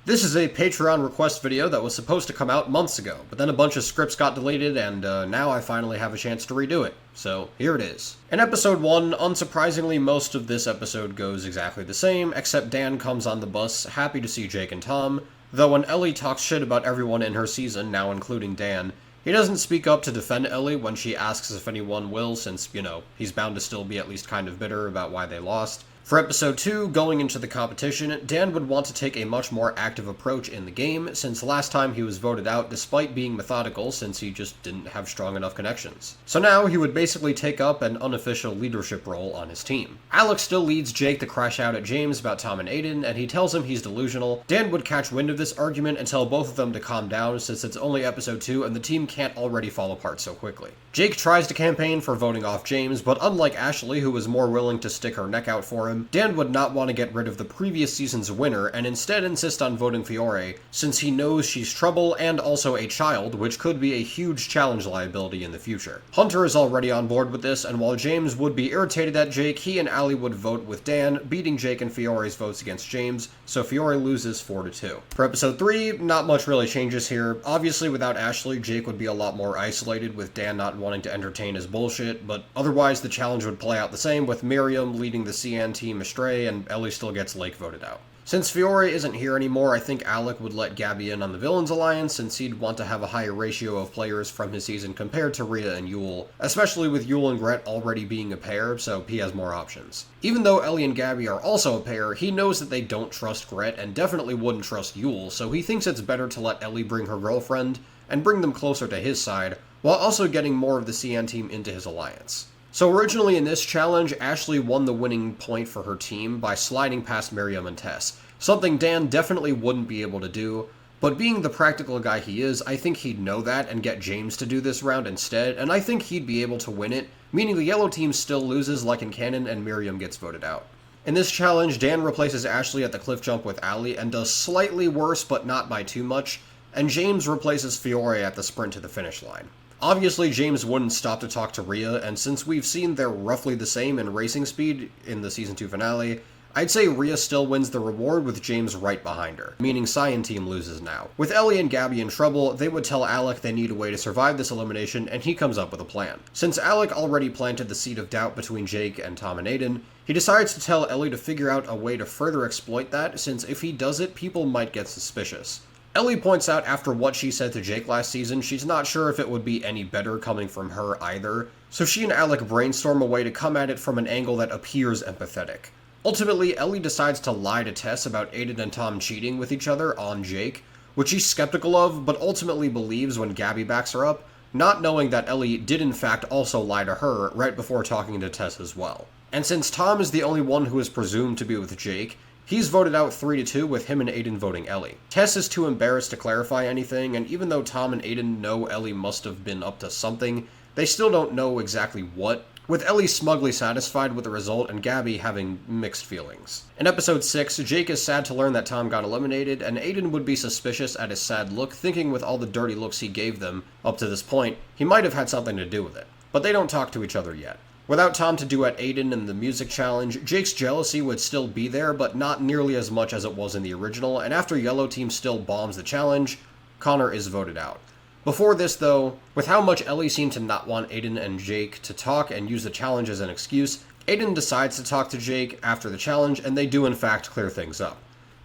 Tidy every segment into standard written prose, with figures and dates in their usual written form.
This is a Patreon request video that was supposed to come out months ago, but then a bunch of scripts got deleted and now I finally have a chance to redo it. So here it is. In episode 1, unsurprisingly most of this episode goes exactly the same, except Dan comes on the bus, happy to see Jake and Tom, though when Ellie talks shit about everyone in her season, now including Dan, he doesn't speak up to defend Ellie when she asks if anyone will, since, he's bound to still be at least kind of bitter about why they lost. For episode 2, going into the competition, Dan would want to take a much more active approach in the game, since last time he was voted out despite being methodical since he just didn't have strong enough connections. So now he would basically take up an unofficial leadership role on his team. Alex still leads Jake to crash out at James about Tom and Aiden, and he tells him he's delusional. Dan would catch wind of this argument and tell both of them to calm down since it's only episode 2 and the team can't already fall apart so quickly. Jake tries to campaign for voting off James, but unlike Ashley, who was more willing to stick her neck out for him, Dan would not want to get rid of the previous season's winner and instead insist on voting Fiore, since he knows she's trouble and also a child, which could be a huge challenge liability in the future. Hunter is already on board with this, and while James would be irritated at Jake, he and Allie would vote with Dan, beating Jake and Fiore's votes against James, so Fiore loses 4-2. For episode 3, not much really changes here. Obviously, without Ashley, Jake would be a lot more isolated, with Dan not wanting to entertain his bullshit, but otherwise the challenge would play out the same, with Miriam leading the CN team astray and Ellie still gets Lake voted out. Since Fiore isn't here anymore, I think Alec would let Gabby in on the Villains Alliance since he'd want to have a higher ratio of players from his season compared to Rhea and Yul, especially with Yul and Gret already being a pair, so he has more options. Even though Ellie and Gabby are also a pair, he knows that they don't trust Gret and definitely wouldn't trust Yul, so he thinks it's better to let Ellie bring her girlfriend and bring them closer to his side, while also getting more of the CN team into his alliance. So originally in this challenge, Ashley won the winning point for her team by sliding past Miriam and Tess, something Dan definitely wouldn't be able to do, but being the practical guy he is, I think he'd know that and get James to do this round instead, and I think he'd be able to win it, meaning the yellow team still loses like in canon and Miriam gets voted out. In this challenge, Dan replaces Ashley at the cliff jump with Allie and does slightly worse but not by too much, and James replaces Fiore at the sprint to the finish line. Obviously, James wouldn't stop to talk to Rhea, and since we've seen they're roughly the same in racing speed in the Season 2 finale, I'd say Rhea still wins the reward with James right behind her, meaning Cyan team loses now. With Ellie and Gabby in trouble, they would tell Alec they need a way to survive this elimination, and he comes up with a plan. Since Alec already planted the seed of doubt between Jake and Tom and Aiden, he decides to tell Ellie to figure out a way to further exploit that, since if he does it, people might get suspicious. Ellie points out after what she said to Jake last season, she's not sure if it would be any better coming from her either, so she and Alec brainstorm a way to come at it from an angle that appears empathetic. Ultimately, Ellie decides to lie to Tess about Aiden and Tom cheating with each other on Jake, which she's skeptical of, but ultimately believes when Gabby backs her up, not knowing that Ellie did in fact also lie to her right before talking to Tess as well. And since Tom is the only one who is presumed to be with Jake, he's voted out 3-2 with him and Aiden voting Ellie. Tess is too embarrassed to clarify anything, and even though Tom and Aiden know Ellie must have been up to something, they still don't know exactly what, with Ellie smugly satisfied with the result and Gabby having mixed feelings. In episode 6, Jake is sad to learn that Tom got eliminated, and Aiden would be suspicious at his sad look, thinking with all the dirty looks he gave them up to this point, he might have had something to do with it. But they don't talk to each other yet. Without Tom to duet Aiden in the music challenge, Jake's jealousy would still be there, but not nearly as much as it was in the original, and after Yellow Team still bombs the challenge, Connor is voted out. Before this, though, with how much Ellie seemed to not want Aiden and Jake to talk and use the challenge as an excuse, Aiden decides to talk to Jake after the challenge, and they do in fact clear things up.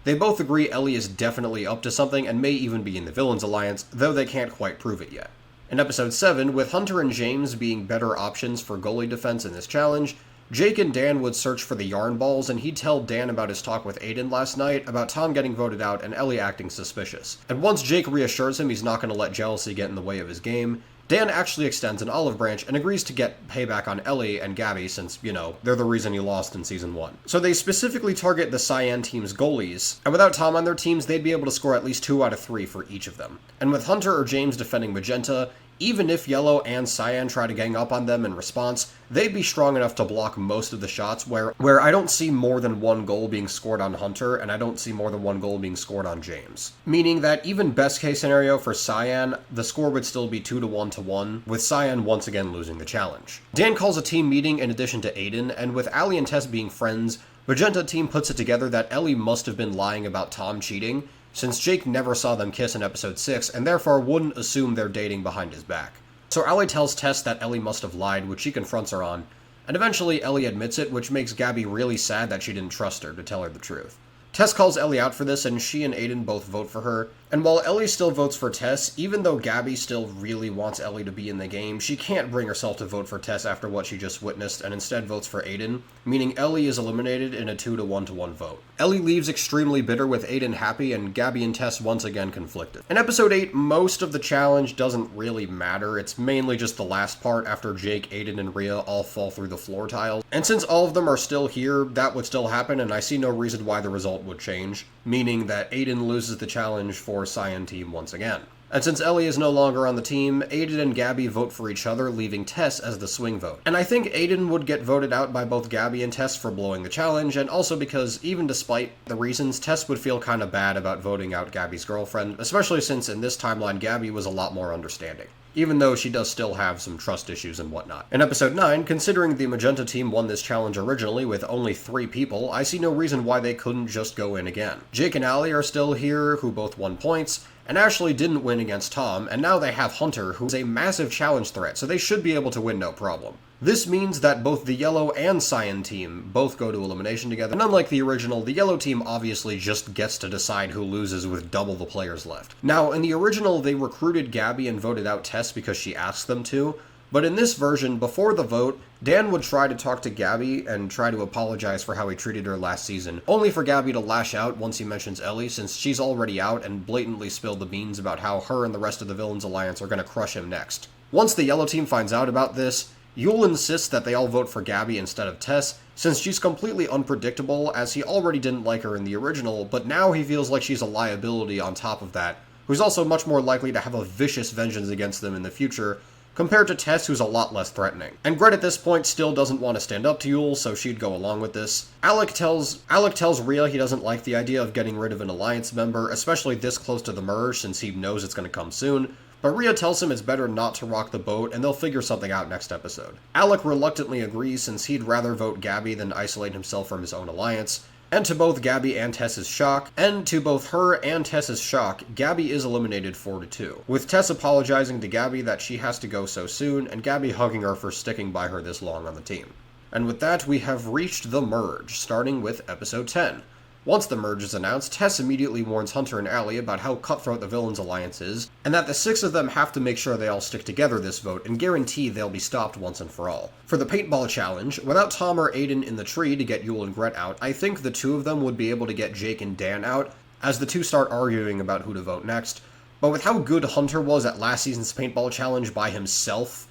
They both agree Ellie is definitely up to something and may even be in the Villains Alliance, though they can't quite prove it yet. In episode 7, with Hunter and James being better options for goalie defense in this challenge, Jake and Dan would search for the yarn balls, and he'd tell Dan about his talk with Aiden last night about Tom getting voted out and Ellie acting suspicious. And once Jake reassures him he's not going to let jealousy get in the way of his game, Dan actually extends an olive branch and agrees to get payback on Ellie and Gabby since, they're the reason he lost in Season 1. So they specifically target the Cyan team's goalies, and without Tom on their teams, they'd be able to score at least 2 out of 3 for each of them. And with Hunter or James defending Magenta, even if Yellow and Cyan try to gang up on them in response, they'd be strong enough to block most of the shots where I don't see more than 1 goal being scored on Hunter, and I don't see more than 1 goal being scored on James. Meaning that even best case scenario for Cyan, the score would still be 2-1-1, with Cyan once again losing the challenge. Dan calls a team meeting in addition to Aiden, and with Allie and Tess being friends, Magenta team puts it together that Ellie must have been lying about Tom cheating, since Jake never saw them kiss in episode 6 and therefore wouldn't assume they're dating behind his back. So Allie tells Tess that Ellie must have lied, which she confronts her on, and eventually Ellie admits it, which makes Gabby really sad that she didn't trust her to tell her the truth. Tess calls Ellie out for this, and she and Aiden both vote for her. And while Ellie still votes for Tess, even though Gabby still really wants Ellie to be in the game, she can't bring herself to vote for Tess after what she just witnessed, and instead votes for Aiden, meaning Ellie is eliminated in a 2-to-1 vote. Ellie leaves extremely bitter with Aiden happy, and Gabby and Tess once again conflicted. In episode 8, most of the challenge doesn't really matter. It's mainly just the last part after Jake, Aiden, and Rhea all fall through the floor tiles. And since all of them are still here, that would still happen, and I see no reason why the result would change, meaning that Aiden loses the challenge for Cyan Team once again. And since Ellie is no longer on the team, Aiden and Gabby vote for each other, leaving Tess as the swing vote. And I think Aiden would get voted out by both Gabby and Tess for blowing the challenge, and also because, even despite the reasons, Tess would feel kinda bad about voting out Gabby's girlfriend, especially since in this timeline Gabby was a lot more understanding, even though she does still have some trust issues and whatnot. In episode 9, considering the Magenta team won this challenge originally with only 3 people, I see no reason why they couldn't just go in again. Jake and Allie are still here, who both won points, and Ashley didn't win against Tom, and now they have Hunter, who's a massive challenge threat, so they should be able to win no problem. This means that both the Yellow and Cyan team both go to elimination together, and unlike the original, the Yellow team obviously just gets to decide who loses with double the players left. Now, in the original, they recruited Gabby and voted out Tess because she asked them to, but in this version, before the vote, Dan would try to talk to Gabby and try to apologize for how he treated her last season, only for Gabby to lash out once he mentions Ellie, since she's already out and blatantly spilled the beans about how her and the rest of the Villains Alliance are going to crush him next. Once the Yellow team finds out about this, Yul insists that they all vote for Gabby instead of Tess, since she's completely unpredictable, as he already didn't like her in the original, but now he feels like she's a liability on top of that, who's also much more likely to have a vicious vengeance against them in the future, compared to Tess, who's a lot less threatening. And Gret at this point still doesn't want to stand up to Yul, so she'd go along with this. Alec tells Rhea he doesn't like the idea of getting rid of an Alliance member, especially this close to the merge, since he knows it's going to come soon, but Rhea tells him it's better not to rock the boat, and they'll figure something out next episode. Alec reluctantly agrees, since he'd rather vote Gabby than isolate himself from his own alliance. And to both Gabby and Tess's shock, Gabby is eliminated 4-2, with Tess apologizing to Gabby that she has to go so soon, and Gabby hugging her for sticking by her this long on the team. And with that, we have reached the merge, starting with episode 10. Once the merge is announced, Tess immediately warns Hunter and Allie about how cutthroat the Villains Alliance is, and that the 6 of them have to make sure they all stick together this vote and guarantee they'll be stopped once and for all. For the paintball challenge, without Tom or Aiden in the tree to get Yul and Gret out, I think the 2 of them would be able to get Jake and Dan out, as the 2 start arguing about who to vote next. But with how good Hunter was at last season's paintball challenge by himself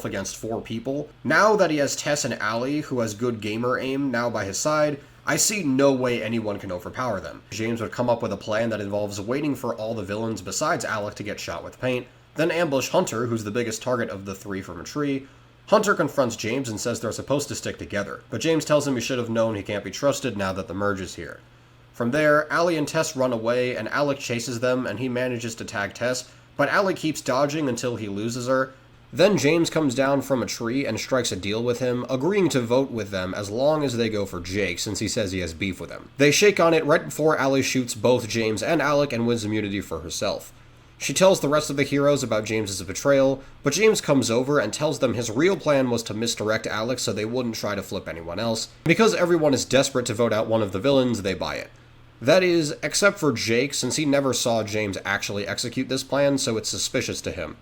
against 4 people, now that he has Tess and Allie, who has good gamer aim, now by his side, I see no way anyone can overpower them. James would come up with a plan that involves waiting for all the villains besides Alec to get shot with paint, then ambush Hunter, who's the biggest target of the 3 from a tree. Hunter confronts James and says they're supposed to stick together, but James tells him he should have known he can't be trusted now that the merge is here. From there, Allie and Tess run away, and Alec chases them, and he manages to tag Tess, but Alec keeps dodging until he loses her. Then James comes down from a tree and strikes a deal with him, agreeing to vote with them as long as they go for Jake, since he says he has beef with him. They shake on it right before Allie shoots both James and Alec and wins immunity for herself. She tells the rest of the heroes about James's betrayal, but James comes over and tells them his real plan was to misdirect Alec so they wouldn't try to flip anyone else. Because everyone is desperate to vote out one of the villains, they buy it. That is, except for Jake, since he never saw James actually execute this plan, so it's suspicious to him.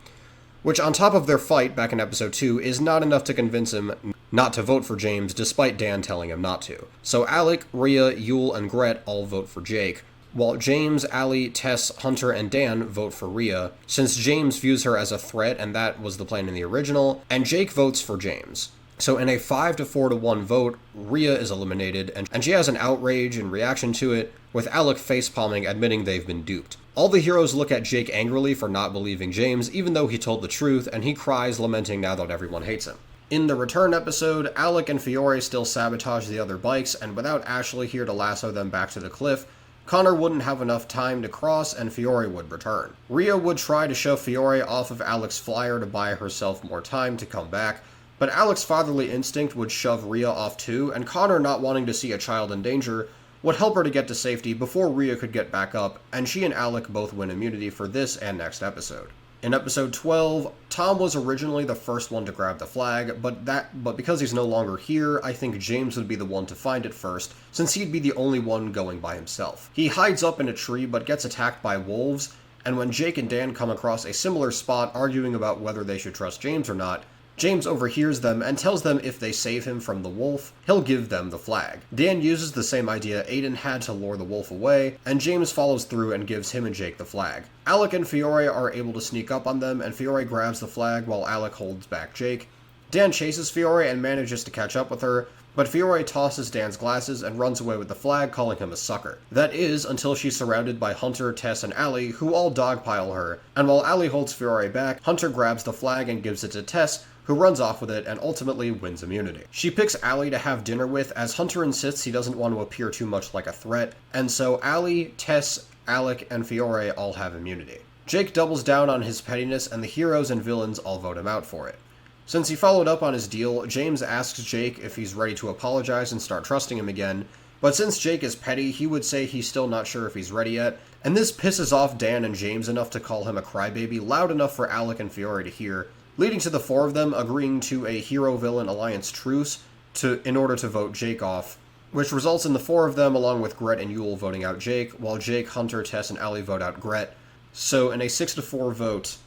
Which, on top of their fight back in episode 2, is not enough to convince him not to vote for James, despite Dan telling him not to. So Alec, Rhea, Yul, and Gret all vote for Jake, while James, Allie, Tess, Hunter, and Dan vote for Rhea, since James views her as a threat, and that was the plan in the original, and Jake votes for James. So in a 5-4-1 vote, Rhea is eliminated, and she has an outrage in reaction to it, with Alec facepalming admitting they've been duped. All the heroes look at Jake angrily for not believing James, even though he told the truth, and he cries, lamenting now that everyone hates him. In the return episode, Alec and Fiore still sabotage the other bikes, and without Ashley here to lasso them back to the cliff, Connor wouldn't have enough time to cross, and Fiore would return. Rhea would try to shove Fiore off of Alec's flyer to buy herself more time to come back, But Alec's fatherly instinct would shove Rhea off too, and Connor not wanting to see a child in danger would help her to get to safety before Rhea could get back up, and she and Alec both win immunity for this and next episode. In episode 12, Tom was originally the first one to grab the flag, but because he's no longer here, I think James would be the one to find it first, since he'd be the only one going by himself. He hides up in a tree but gets attacked by wolves, and when Jake and Dan come across a similar spot arguing about whether they should trust James or not, James overhears them and tells them if they save him from the wolf, he'll give them the flag. Dan uses the same idea Aiden had to lure the wolf away, and James follows through and gives him and Jake the flag. Alec and Fiore are able to sneak up on them, and Fiore grabs the flag while Alec holds back Jake. Dan chases Fiore and manages to catch up with her, but Fiore tosses Dan's glasses and runs away with the flag, calling him a sucker. That is, until she's surrounded by Hunter, Tess, and Allie, who all dogpile her, and while Allie holds Fiore back, Hunter grabs the flag and gives it to Tess, who runs off with it and ultimately wins immunity. She picks Allie to have dinner with, as Hunter insists he doesn't want to appear too much like a threat, and so Allie, Tess, Alec, and Fiore all have immunity. Jake doubles down on his pettiness, and the heroes and villains all vote him out for it. Since he followed up on his deal, James asks Jake if he's ready to apologize and start trusting him again, but since Jake is petty, he would say he's still not sure if he's ready yet, and this pisses off Dan and James enough to call him a crybaby loud enough for Alec and Fiore to hear, leading to the four of them agreeing to a hero-villain alliance truce in order to vote Jake off, which results in the four of them along with Gret and Yule voting out Jake, while Jake, Hunter, Tess, and Allie vote out Gret. So in a 6-4 vote,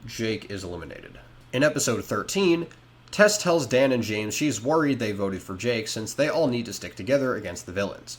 Jake is eliminated. In episode 13, Tess tells Dan and James she's worried they voted for Jake since they all need to stick together against the villains.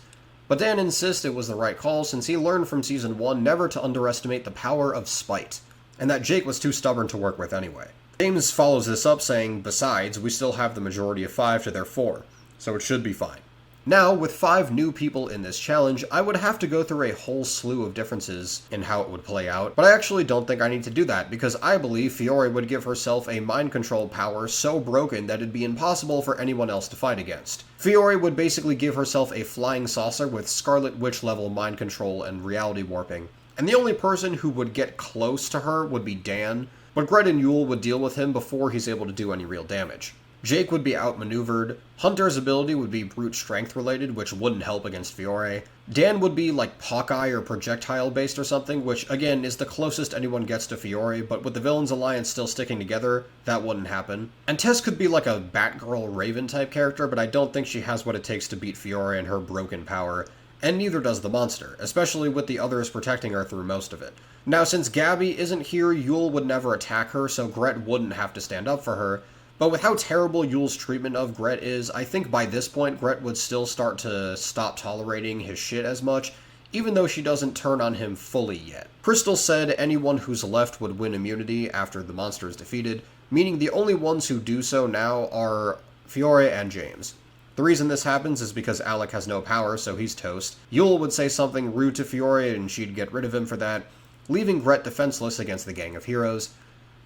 But Dan insists it was the right call since he learned from Season 1 never to underestimate the power of spite, and that Jake was too stubborn to work with anyway. James follows this up saying, besides, we still have the majority of 5 to their 4, so it should be fine. Now, with 5 new people in this challenge, I would have to go through a whole slew of differences in how it would play out, but I actually don't think I need to do that, because I believe Fiore would give herself a mind control power so broken that it'd be impossible for anyone else to fight against. Fiore would basically give herself a flying saucer with Scarlet Witch level mind control and reality warping, and the only person who would get close to her would be Dan, but Gret and Yule would deal with him before he's able to do any real damage. Jake would be outmaneuvered, Hunter's ability would be brute strength related, which wouldn't help against Fiore. Dan would be like Hawkeye or projectile based or something, which again is the closest anyone gets to Fiore, but with the Villains Alliance still sticking together, that wouldn't happen. And Tess could be like a Batgirl Raven type character, but I don't think she has what it takes to beat Fiore and her broken power, and neither does the monster, especially with the others protecting her through most of it. Now since Gabby isn't here, Yule would never attack her, so Gret wouldn't have to stand up for her. But with how terrible Yule's treatment of Gret is, I think by this point Gret would still start to stop tolerating his shit as much, even though she doesn't turn on him fully yet. Crystal said anyone who's left would win immunity after the monster is defeated, meaning the only ones who do so now are Fiore and James. The reason this happens is because Alec has no power, so he's toast. Yule would say something rude to Fiore and she'd get rid of him for that, leaving Gret defenseless against the gang of heroes.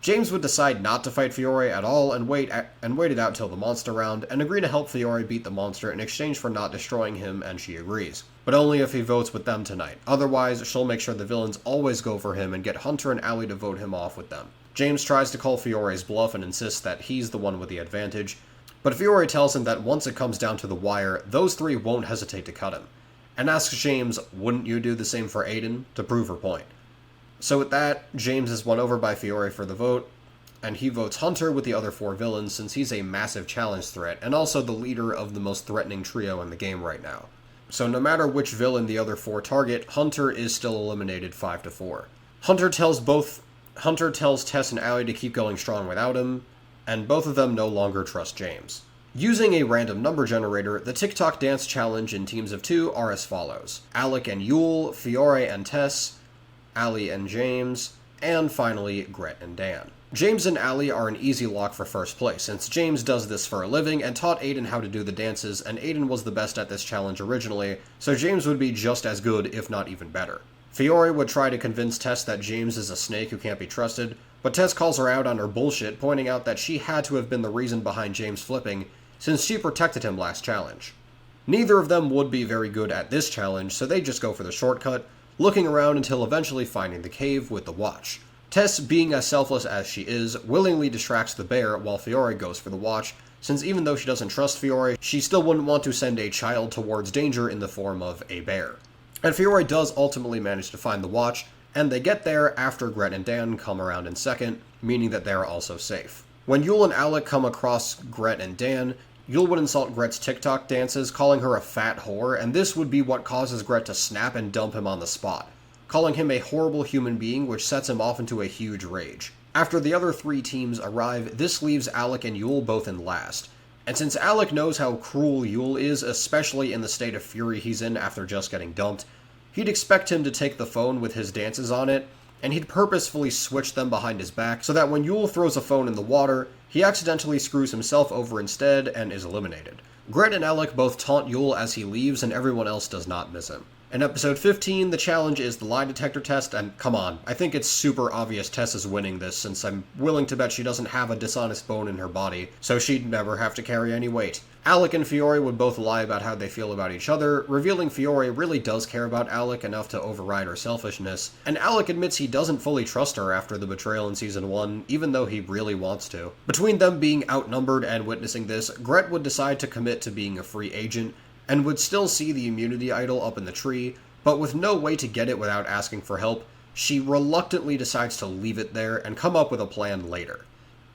James would decide not to fight Fiore at all and wait it out till the monster round, and agree to help Fiore beat the monster in exchange for not destroying him, and she agrees. But only if he votes with them tonight. Otherwise, she'll make sure the villains always go for him and get Hunter and Allie to vote him off with them. James tries to call Fiore's bluff and insists that he's the one with the advantage, but Fiore tells him that once it comes down to the wire, those 3 won't hesitate to cut him, and asks James, wouldn't you do the same for Aiden, to prove her point. So with that, James is won over by Fiore for the vote, and he votes Hunter with the other 4 villains since he's a massive challenge threat, and also the leader of the most threatening trio in the game right now. So no matter which villain the other 4 target, Hunter is still eliminated 5-4. Hunter tells Tess and Allie to keep going strong without him, and both of them no longer trust James. Using a random number generator, the TikTok dance challenge in teams of 2 are as follows: Alec and Yule, Fiore and Tess, Allie and James, and finally, Gret and Dan. James and Allie are an easy lock for first place, since James does this for a living and taught Aiden how to do the dances, and Aiden was the best at this challenge originally, so James would be just as good, if not even better. Fiore would try to convince Tess that James is a snake who can't be trusted, but Tess calls her out on her bullshit, pointing out that she had to have been the reason behind James flipping, since she protected him last challenge. Neither of them would be very good at this challenge, so they just go for the shortcut, looking around until eventually finding the cave with the watch. Tess, being as selfless as she is, willingly distracts the bear while Fiore goes for the watch, since even though she doesn't trust Fiore, she still wouldn't want to send a child towards danger in the form of a bear. And Fiore does ultimately manage to find the watch, and they get there after Gret and Dan come around in second, meaning that they are also safe. When Yul and Alec come across Gret and Dan, Yul would insult Gret's TikTok dances, calling her a fat whore, and this would be what causes Gret to snap and dump him on the spot, calling him a horrible human being, which sets him off into a huge rage. After the other three teams arrive, this leaves Alec and Yul both in last. And since Alec knows how cruel Yul is, especially in the state of fury he's in after just getting dumped, he'd expect him to take the phone with his dances on it, and he'd purposefully switch them behind his back so that when Yul throws a phone in the water, he accidentally screws himself over instead and is eliminated. Gret and Alec both taunt Yul as he leaves, and everyone else does not miss him. In episode 15, the challenge is the lie detector test, and come on, I think it's super obvious Tess is winning this, since I'm willing to bet she doesn't have a dishonest bone in her body, so she'd never have to carry any weight. Alec and Fiore would both lie about how they feel about each other, revealing Fiore really does care about Alec enough to override her selfishness, and Alec admits he doesn't fully trust her after the betrayal in Season 1, even though he really wants to. Between them being outnumbered and witnessing this, Gret would decide to commit to being a free agent, and would still see the immunity idol up in the tree, but with no way to get it without asking for help, she reluctantly decides to leave it there and come up with a plan later.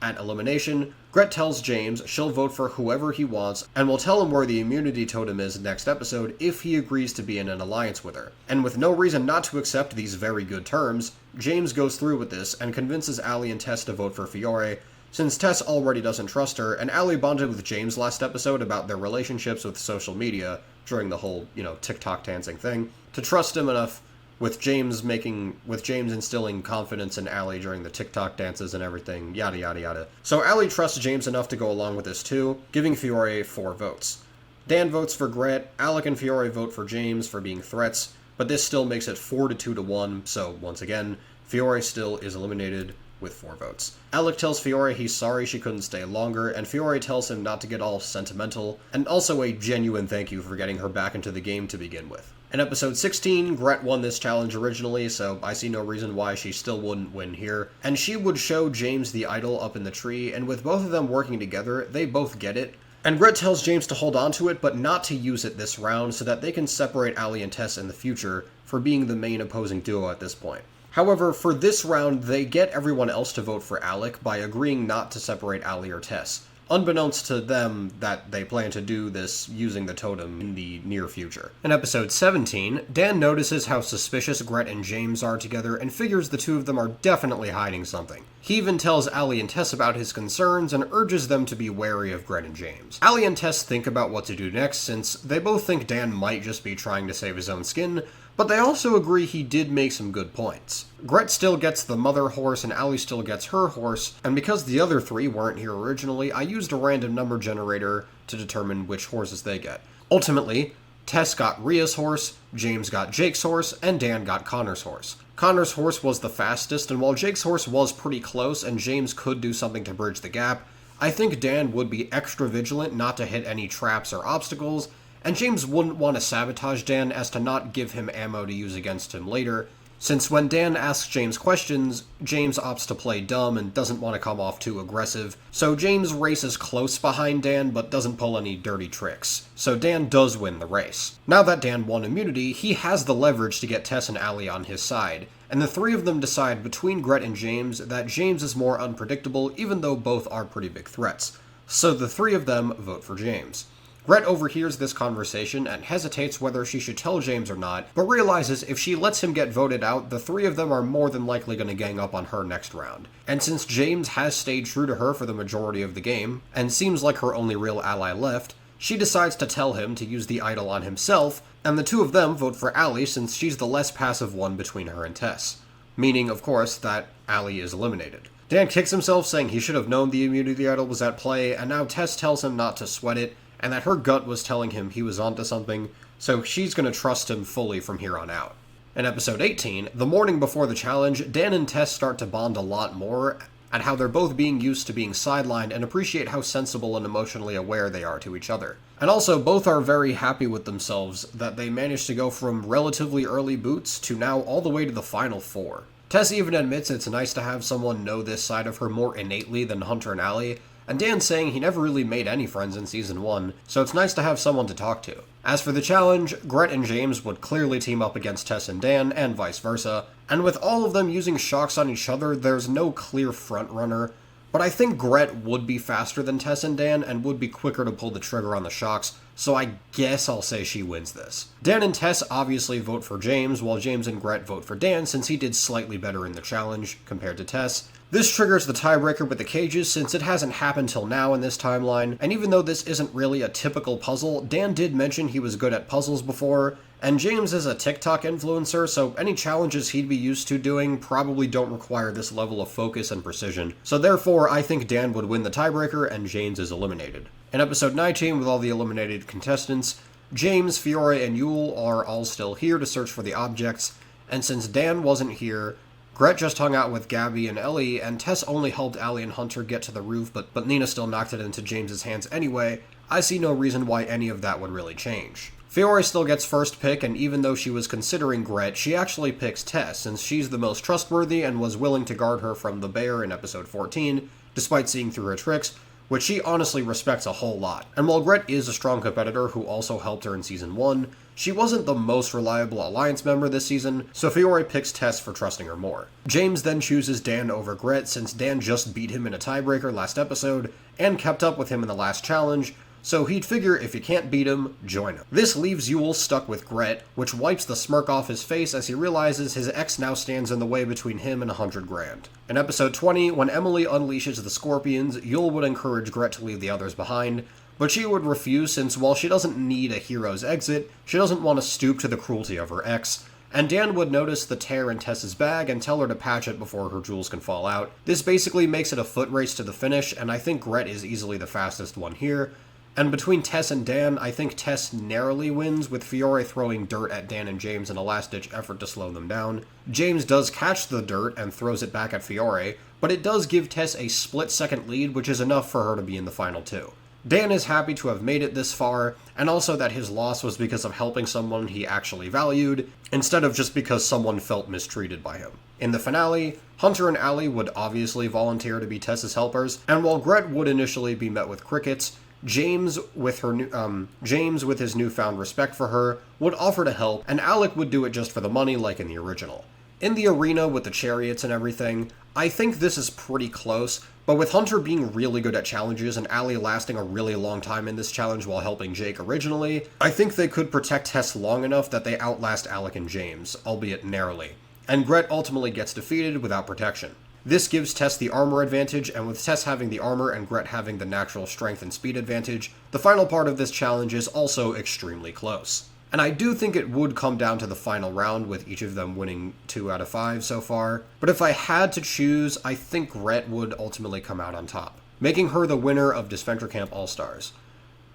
At elimination, Gret tells James she'll vote for whoever he wants and will tell him where the immunity totem is next episode if he agrees to be in an alliance with her. And with no reason not to accept these very good terms, James goes through with this and convinces Allie and Tess to vote for Fiore, since Tess already doesn't trust her, and Allie bonded with James last episode about their relationships with social media during the whole, TikTok dancing thing, to trust him enough with James instilling confidence in Allie during the TikTok dances and everything, yada yada yada. So Allie trusts James enough to go along with this too, giving Fiore 4 votes. Dan votes for Gret, Alec and Fiore vote for James for being threats, but this still makes it 4-2-1, so once again, Fiore still is eliminated with 4 votes. Alec tells Fiore he's sorry she couldn't stay longer, and Fiore tells him not to get all sentimental, and also a genuine thank you for getting her back into the game to begin with. In episode 16, Gret won this challenge originally, so I see no reason why she still wouldn't win here, and she would show James the idol up in the tree, and with both of them working together, they both get it. And Gret tells James to hold on to it, but not to use it this round, so that they can separate Allie and Tess in the future for being the main opposing duo at this point. However, for this round, they get everyone else to vote for Alec by agreeing not to separate Allie or Tess, unbeknownst to them that they plan to do this using the totem in the near future. In episode 17, Dan notices how suspicious Gret and James are together and figures the two of them are definitely hiding something. He even tells Allie and Tess about his concerns and urges them to be wary of Gret and James. Allie and Tess think about what to do next, since they both think Dan might just be trying to save his own skin, but they also agree he did make some good points. Gret still gets the mother horse and Allie still gets her horse, and because the other 3 weren't here originally, I used a random number generator to determine which horses they get. Ultimately, Tess got Rhea's horse, James got Jake's horse, and Dan got Connor's horse. Connor's horse was the fastest, and while Jake's horse was pretty close and James could do something to bridge the gap, I think Dan would be extra vigilant not to hit any traps or obstacles, and James wouldn't want to sabotage Dan as to not give him ammo to use against him later, since when Dan asks James questions, James opts to play dumb and doesn't want to come off too aggressive, so James races close behind Dan but doesn't pull any dirty tricks, so Dan does win the race. Now that Dan won immunity, he has the leverage to get Tess and Allie on his side, and the 3 of them decide between Gret and James that James is more unpredictable even though both are pretty big threats, so the 3 of them vote for James. Gret overhears this conversation and hesitates whether she should tell James or not, but realizes if she lets him get voted out, the 3 of them are more than likely going to gang up on her next round. And since James has stayed true to her for the majority of the game, and seems like her only real ally left, she decides to tell him to use the idol on himself, and the 2 of them vote for Allie since she's the less passive one between her and Tess. Meaning, of course, that Allie is eliminated. Dan kicks himself, saying he should have known the immunity idol was at play, and now Tess tells him not to sweat it, and that her gut was telling him he was onto something, so she's going to trust him fully from here on out. In episode 18, the morning before the challenge, Dan and Tess start to bond a lot more, at how they're both being used to being sidelined and appreciate how sensible and emotionally aware they are to each other. And also, both are very happy with themselves that they managed to go from relatively early boots to now all the way to the final 4. Tess even admits it's nice to have someone know this side of her more innately than Hunter and Allie, and Dan's saying he never really made any friends in Season 1, so it's nice to have someone to talk to. As for the challenge, Gret and James would clearly team up against Tess and Dan, and vice versa, and with all of them using shocks on each other, there's no clear frontrunner, but I think Gret would be faster than Tess and Dan, and would be quicker to pull the trigger on the shocks, so I guess I'll say she wins this. Dan and Tess obviously vote for James, while James and Gret vote for Dan since he did slightly better in the challenge compared to Tess. This triggers the tiebreaker with the cages since it hasn't happened till now in this timeline, and even though this isn't really a typical puzzle, Dan did mention he was good at puzzles before, and James is a TikTok influencer, so any challenges he'd be used to doing probably don't require this level of focus and precision. So therefore, I think Dan would win the tiebreaker and James is eliminated. In episode 19, with all the eliminated contestants, James, Fiore, and Yule are all still here to search for the objects, and since Dan wasn't here, Gret just hung out with Gabby and Ellie, and Tess only helped Allie and Hunter get to the roof, but Nina still knocked it into James's hands anyway. I see no reason why any of that would really change. Fiore still gets first pick, and even though she was considering Gret, she actually picks Tess, since she's the most trustworthy and was willing to guard her from the bear in episode 14, despite seeing through her tricks, which she honestly respects a whole lot. And while Gret is a strong competitor who also helped her in Season 1, she wasn't the most reliable Alliance member this season, so Fiore picks Tess for trusting her more. James then chooses Dan over Gret since Dan just beat him in a tiebreaker last episode, and kept up with him in the last challenge, so he'd figure if you can't beat him, join him. This leaves Yule stuck with Gret, which wipes the smirk off his face as he realizes his ex now stands in the way between him and 100 grand. In episode 20, when Emily unleashes the scorpions, Yule would encourage Gret to leave the others behind, but she would refuse since while she doesn't need a hero's exit, she doesn't want to stoop to the cruelty of her ex, and Dan would notice the tear in Tess's bag and tell her to patch it before her jewels can fall out. This basically makes it a foot race to the finish, and I think Gret is easily the fastest one here. And between Tess and Dan, I think Tess narrowly wins, with Fiore throwing dirt at Dan and James in a last-ditch effort to slow them down. James does catch the dirt and throws it back at Fiore, but it does give Tess a split-second lead, which is enough for her to be in the final two. Dan is happy to have made it this far, and also that his loss was because of helping someone he actually valued, instead of just because someone felt mistreated by him. In the finale, Hunter and Allie would obviously volunteer to be Tess's helpers, and while Gret would initially be met with crickets, James, with his newfound respect for her, would offer to help, and Alec would do it just for the money like in the original. In the arena with the chariots and everything, I think this is pretty close, but with Hunter being really good at challenges and Allie lasting a really long time in this challenge while helping Jake originally, I think they could protect Tess long enough that they outlast Alec and James, albeit narrowly, and Gret ultimately gets defeated without protection. This gives Tess the armor advantage, and with Tess having the armor and Gret having the natural strength and speed advantage, the final part of this challenge is also extremely close. And I do think it would come down to the final round, with each of them winning 2 out of 5 so far, but if I had to choose, I think Gret would ultimately come out on top, making her the winner of Disventure Camp All-Stars.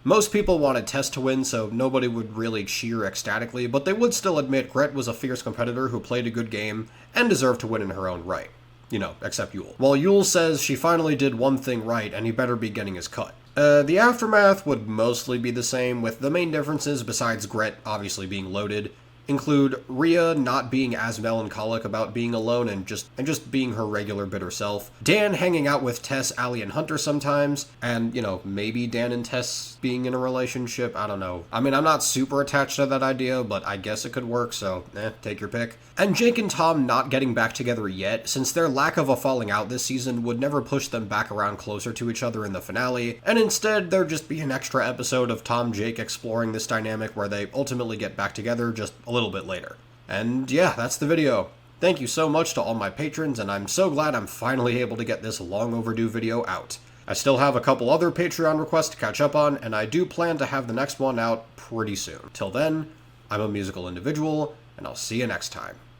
Most people wanted Tess to win, so nobody would really cheer ecstatically, but they would still admit Gret was a fierce competitor who played a good game, and deserved to win in her own right. You know, except Yule. While Yule says she finally did one thing right and he better be getting his cut. The aftermath would mostly be the same, with the main differences, besides Gret obviously being loaded, include Rhea not being as melancholic about being alone and just being her regular bitter self, Dan hanging out with Tess, Allie, and Hunter sometimes, and, you know, maybe Dan and Tess being in a relationship, I don't know. I mean, I'm not super attached to that idea, but I guess it could work, so, take your pick. And Jake and Tom not getting back together yet, since their lack of a falling out this season would never push them back around closer to each other in the finale, and instead there'd just be an extra episode of Tom-Jake exploring this dynamic where they ultimately get back together just a little bit later. And yeah, that's the video. Thank you so much to all my patrons, and I'm so glad I'm finally able to get this long overdue video out. I still have a couple other Patreon requests to catch up on, and I do plan to have the next one out pretty soon. Till then, I'm a musical individual, and I'll see you next time.